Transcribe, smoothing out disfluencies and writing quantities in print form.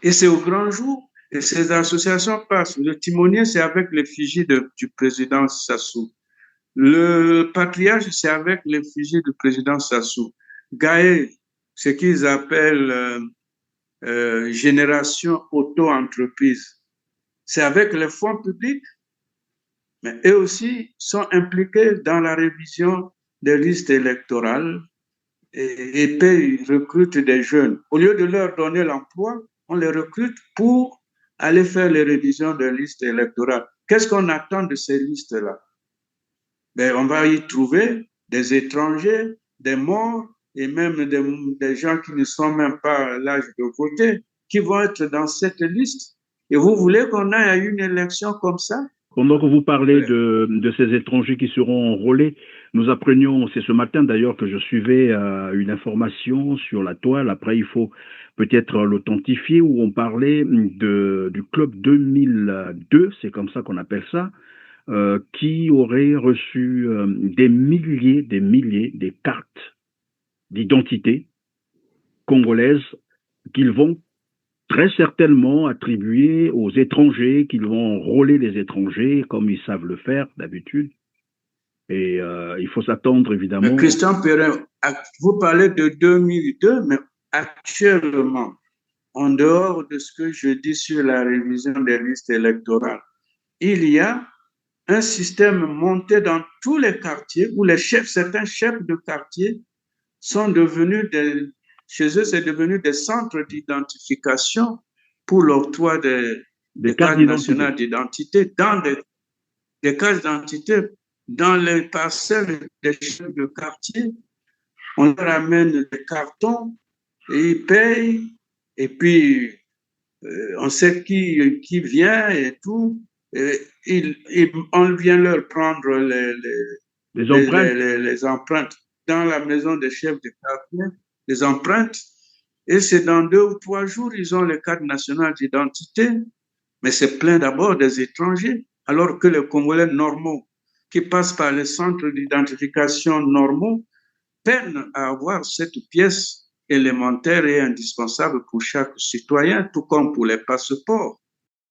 Et c'est au grand jour. Et ces associations passent. Le timonier, c'est avec l'effigie du président Sassou. Le patriarche, c'est avec l'effigie du président Sassou. Gaë, ce qu'ils appellent génération auto-entreprise, c'est avec les fonds publics, mais eux aussi sont impliqués dans la révision des listes électorales et payent, recrutent des jeunes. Au lieu de leur donner l'emploi, on les recrute pour aller faire les révisions des listes électorales. Qu'est-ce qu'on attend de ces listes-là? Ben, on va y trouver des étrangers, des morts et même des gens qui ne sont même pas à l'âge de voter, qui vont être dans cette liste. Et vous voulez qu'on aille à une élection comme ça? Pendant que vous parlez de ces étrangers qui seront enrôlés, nous apprenions, c'est ce matin d'ailleurs que je suivais une information sur la toile, après il faut peut-être l'authentifier, où on parlait du club 2002, c'est comme ça qu'on appelle ça, qui aurait reçu des milliers, des cartes d'identité congolaises qu'ils vont très certainement attribuer aux étrangers, qu'ils vont enrôler les étrangers comme ils savent le faire d'habitude. Et il faut s'attendre Mais évidemment. Christian Perrin, vous parlez de 2002, mais actuellement, en dehors de ce que je dis sur la révision des listes électorales, il y a un système monté dans tous les quartiers où les chefs, certains chefs de quartier sont devenus chez eux, c'est devenu des centres d'identification pour l'octroi Des des cartes cartes nationales d'identité. d'identité des cartes d'identité dans les parcelles des chefs de quartier. On leur amène des cartons et ils payent et puis on sait qui vient et tout. On vient leur prendre Les empreintes. les empreintes dans la maison des chefs de quartier, les empreintes. Et c'est dans 2 ou 3 jours, ils ont les cartes nationales d'identité. Mais c'est plein d'abord des étrangers, alors que les Congolais normaux qui passent par les centres d'identification normaux peinent à avoir cette pièce élémentaire et indispensable pour chaque citoyen, tout comme pour les passeports.